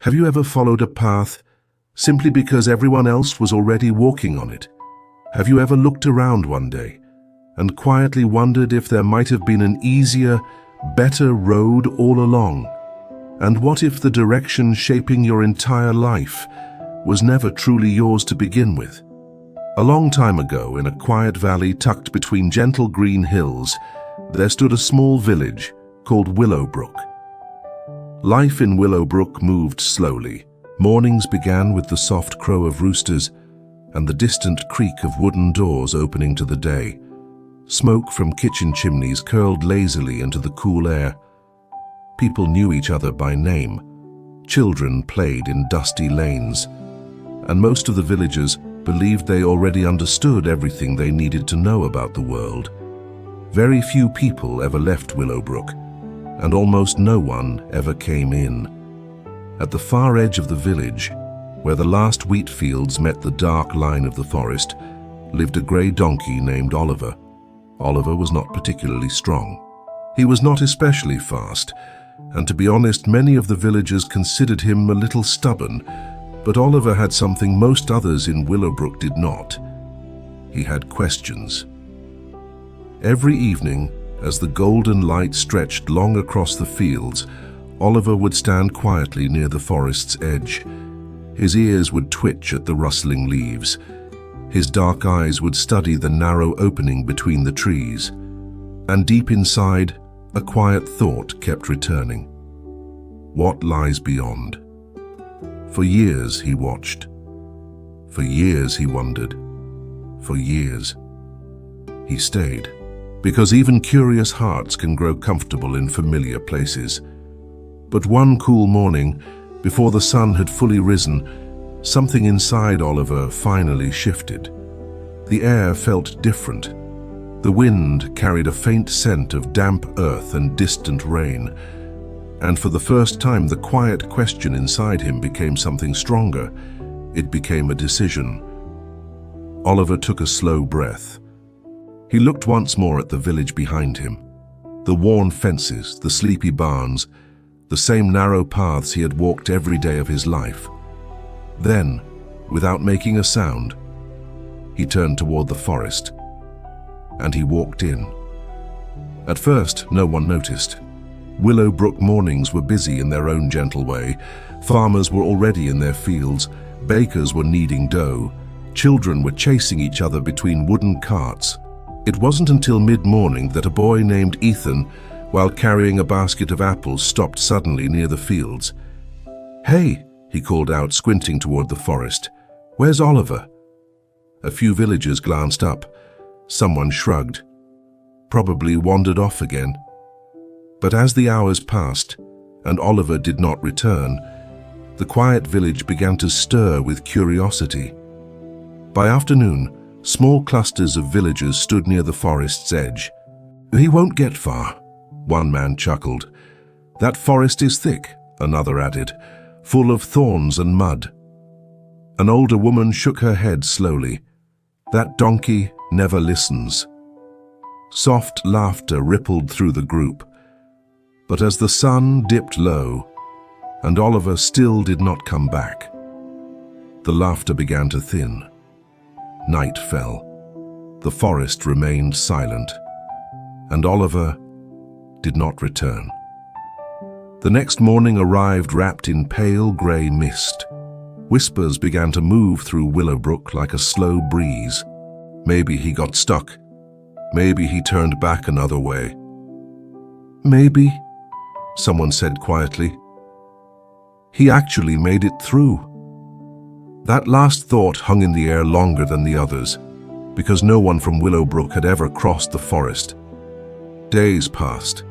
Have you ever followed a path simply because everyone else was already walking on it? Have you ever looked around one day and quietly wondered if there might have been an easier, better road all along? And what if the direction shaping your entire life was never truly yours to begin with? A long time ago, in a quiet valley tucked between gentle green hills, there stood a small village called Willowbrook. Life in Willowbrook moved slowly. Mornings began with the soft crow of roosters and the distant creak of wooden doors opening to the day. Smoke from kitchen chimneys curled lazily into the cool air. People knew each other by name. Children played in dusty lanes. And most of the villagers believed they already understood everything they needed to know about the world. Very few people ever left Willowbrook, and almost no one ever came in. At the far edge of the village, where the last wheat fields met the dark line of the forest, lived a grey donkey named Oliver. Oliver was not particularly strong. He was not especially fast, and to be honest, many of the villagers considered him a little stubborn, but Oliver had something most others in Willowbrook did not. He had questions. Every evening, as the golden light stretched long across the fields, Oliver would stand quietly near the forest's edge. His ears would twitch at the rustling leaves. His dark eyes would study the narrow opening between the trees. And deep inside, a quiet thought kept returning. What lies beyond? For years he watched. For years he wondered. For years he stayed. Because even curious hearts can grow comfortable in familiar places. But one cool morning, before the sun had fully risen, something inside Oliver finally shifted. The air felt different. The wind carried a faint scent of damp earth and distant rain. And for the first time, the quiet question inside him became something stronger. It became a decision. Oliver took a slow breath. He looked once more at the village behind him. The worn fences, the sleepy barns, the same narrow paths he had walked every day of his life. Then, without making a sound, he turned toward the forest, and he walked in. At first, no one noticed. Willowbrook mornings were busy in their own gentle way. Farmers were already in their fields, bakers were kneading dough, children were chasing each other between wooden carts. It wasn't until mid-morning that a boy named Ethan, while carrying a basket of apples, stopped suddenly near the fields. "Hey," he called out, squinting toward the forest. "Where's Oliver?" A few villagers glanced up. Someone shrugged. Probably wandered off again. But as the hours passed, and Oliver did not return, the quiet village began to stir with curiosity. By afternoon, small clusters of villagers stood near the forest's edge. "He won't get far," one man chuckled. "That forest is thick," another added, "full of thorns and mud." An older woman shook her head slowly. "That donkey never listens." Soft laughter rippled through the group. But as the sun dipped low, and Oliver still did not come back, the laughter began to thin. Night fell. The forest remained silent, and Oliver did not return. The next morning arrived wrapped in pale grey mist. Whispers began to move through Willowbrook like a slow breeze. Maybe he got stuck. Maybe he turned back another way. "Maybe," someone said quietly, "he actually made it through." That last thought hung in the air longer than the others, because no one from Willowbrook had ever crossed the forest. Days passed.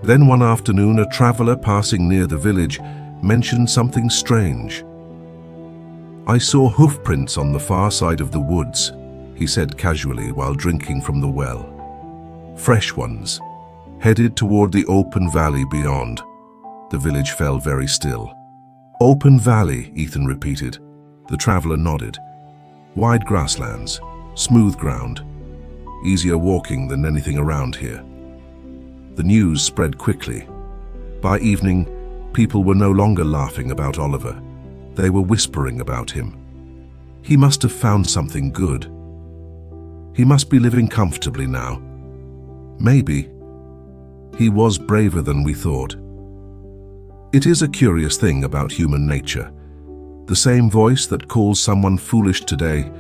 Then one afternoon, a traveler passing near the village mentioned something strange. "I saw hoofprints on the far side of the woods," he said casually while drinking from the well. "Fresh ones, headed toward the open valley beyond." The village fell very still. "Open valley," Ethan repeated. The traveler nodded. "Wide grasslands, smooth ground, easier walking than anything around here." The news spread quickly. By evening, People were no longer laughing about Oliver. They were whispering about him. He must have found something good. He must be living comfortably now. Maybe. He was braver than we thought. It is a curious thing about human nature. The same voice that calls someone foolish today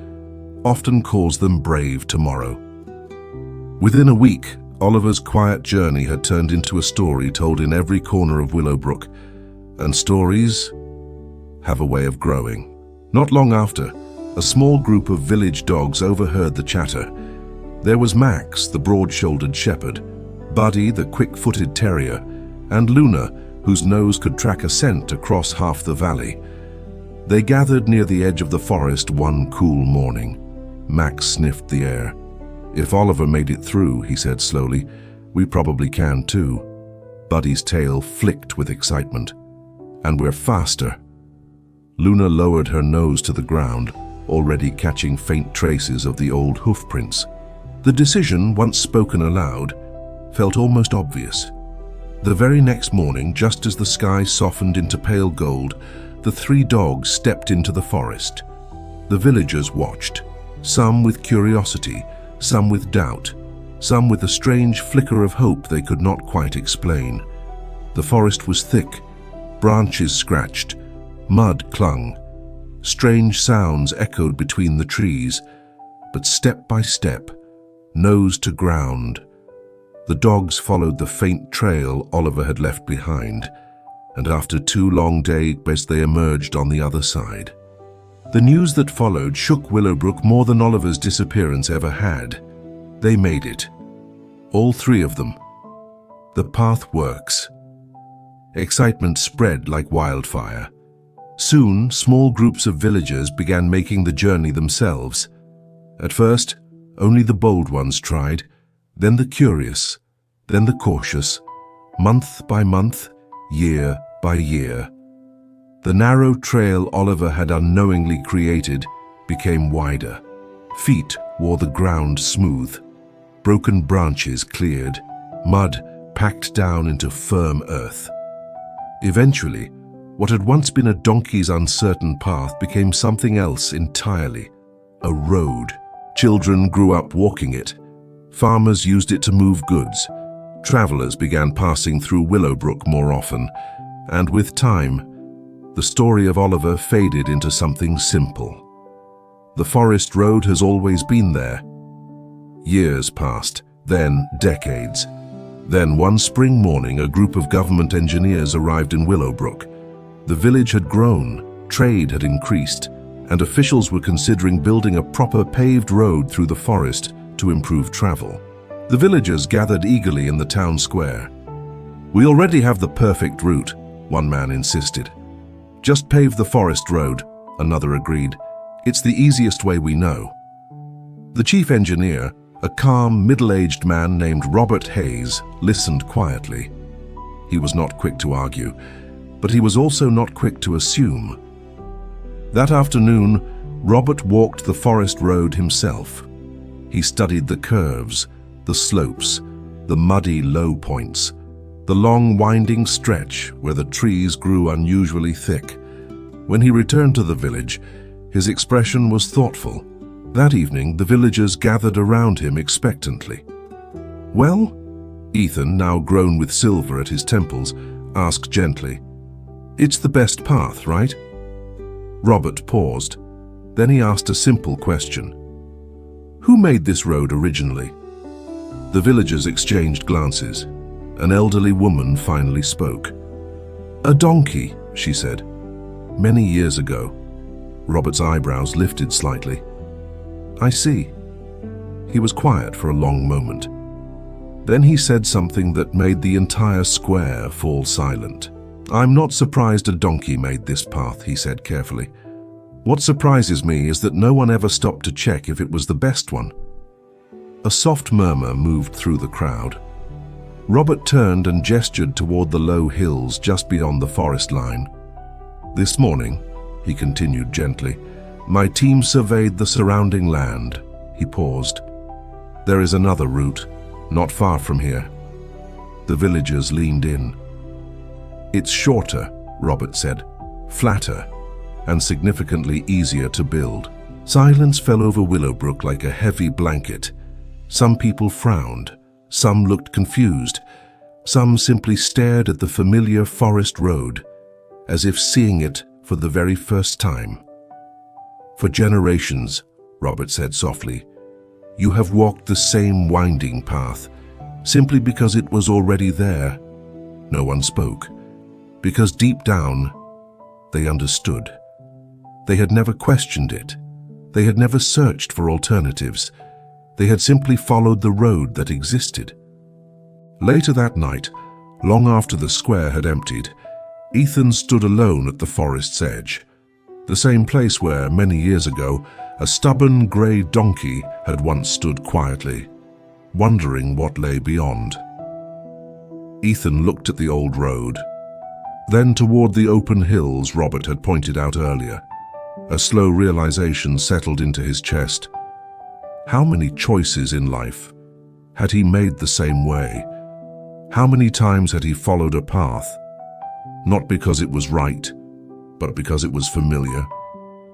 often calls them brave tomorrow. Within a week, Oliver's quiet journey had turned into a story told in every corner of Willowbrook, and stories have a way of growing. Not long after, a small group of village dogs overheard the chatter. There was Max, the broad-shouldered shepherd, Buddy, the quick-footed terrier, and Luna, whose nose could track a scent across half the valley. They gathered near the edge of the forest one cool morning. Max sniffed the air. "If Oliver made it through," he said slowly, "we probably can too." Buddy's tail flicked with excitement. "And we're faster." Luna lowered her nose to the ground, already catching faint traces of the old hoof prints. The decision, once spoken aloud, felt almost obvious. The very next morning, just as the sky softened into pale gold, the three dogs stepped into the forest. The villagers watched, some with curiosity, some with doubt, some with a strange flicker of hope they could not quite explain. The forest was thick, branches scratched, mud clung. Strange sounds echoed between the trees, but step by step, nose to ground, the dogs followed the faint trail Oliver had left behind, and after 2 long days they emerged on the other side. The news that followed shook Willowbrook more than Oliver's disappearance ever had. They made it. All 3 of them. The path works. Excitement spread like wildfire. Soon, small groups of villagers began making the journey themselves. At first, only the bold ones tried, then the curious, then the cautious, month by month, year by year. The narrow trail Oliver had unknowingly created became wider. Feet wore the ground smooth. Broken branches cleared, mud packed down into firm earth. Eventually, what had once been a donkey's uncertain path became something else entirely, a road. Children grew up walking it. Farmers used it to move goods. Travelers began passing through Willowbrook more often, and with time, the story of Oliver faded into something simple. The forest road has always been there. Years passed, then decades. Then one spring morning, a group of government engineers arrived in Willowbrook. The village had grown, trade had increased, and officials were considering building a proper paved road through the forest to improve travel. The villagers gathered eagerly in the town square. "We already have the perfect route," one man insisted. "Just pave the forest road," another agreed. "It's the easiest way we know." The chief engineer, a calm, middle-aged man named Robert Hayes, listened quietly. He was not quick to argue, but he was also not quick to assume. That afternoon, Robert walked the forest road himself. He studied the curves, the slopes, the muddy low points, the long winding stretch where the trees grew unusually thick. When he returned to the village, his expression was thoughtful. That evening, the villagers gathered around him expectantly. "Well?" Ethan, now grown with silver at his temples, asked gently. "It's the best path, right?" Robert paused. Then he asked a simple question. "Who made this road originally?" The villagers exchanged glances. An elderly woman finally spoke. "A donkey," she said. "Many years ago." Robert's eyebrows lifted slightly. "I see." He was quiet for a long moment. Then he said something that made the entire square fall silent. "I'm not surprised a donkey made this path," he said carefully. "What surprises me is that no one ever stopped to check if it was the best one." A soft murmur moved through the crowd. Robert turned and gestured toward the low hills just beyond the forest line. "This morning," he continued gently, "my team surveyed the surrounding land." He paused. "There is another route, not far from here." The villagers leaned in. "It's shorter," Robert said, "flatter, and significantly easier to build." Silence fell over Willowbrook like a heavy blanket. Some people frowned, some looked confused, some simply stared at the familiar forest road, as if seeing it for the very first time. "For generations," Robert said softly, "you have walked the same winding path, simply because it was already there." No one spoke, because deep down, they understood. They had never questioned it. They had never searched for alternatives. They had simply followed the road that existed. Later that night, long after the square had emptied, Ethan stood alone at the forest's edge, the same place where, many years ago, a stubborn grey donkey had once stood quietly, wondering what lay beyond. Ethan looked at the old road, then toward the open hills Robert had pointed out earlier. A slow realization settled into his chest. How many choices in life had he made the same way? How many times had he followed a path, not because it was right, but because it was familiar?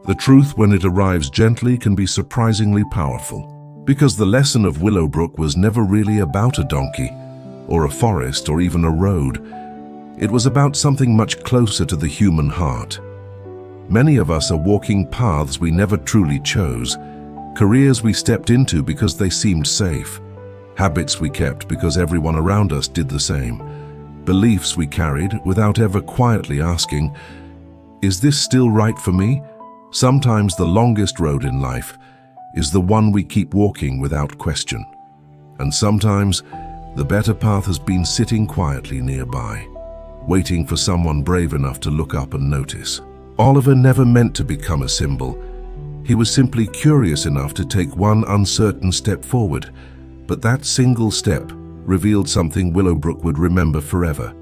The truth, when it arrives gently, can be surprisingly powerful, because the lesson of Willowbrook was never really about a donkey, or a forest, or even a road. It was about something much closer to the human heart. Many of us are walking paths we never truly chose, careers we stepped into because they seemed safe, habits we kept because everyone around us did the same, beliefs we carried without ever quietly asking, "Is this still right for me?" Sometimes the longest road in life is the one we keep walking without question. And sometimes the better path has been sitting quietly nearby, waiting for someone brave enough to look up and notice. Oliver never meant to become a symbol. He was simply curious enough to take one uncertain step forward, but that single step revealed something Willowbrook would remember forever.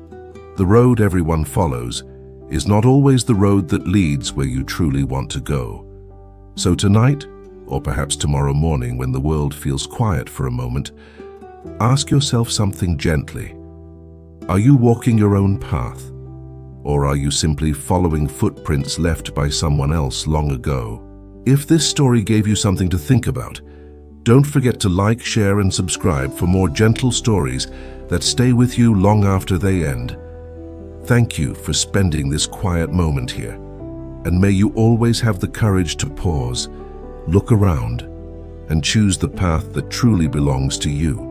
The road everyone follows is not always the road that leads where you truly want to go. So tonight, or perhaps tomorrow morning when the world feels quiet for a moment, ask yourself something gently. Are you walking your own path? Or are you simply following footprints left by someone else long ago? If this story gave you something to think about, don't forget to like, share, and subscribe for more gentle stories that stay with you long after they end. Thank you for spending this quiet moment here, and may you always have the courage to pause, look around, and choose the path that truly belongs to you.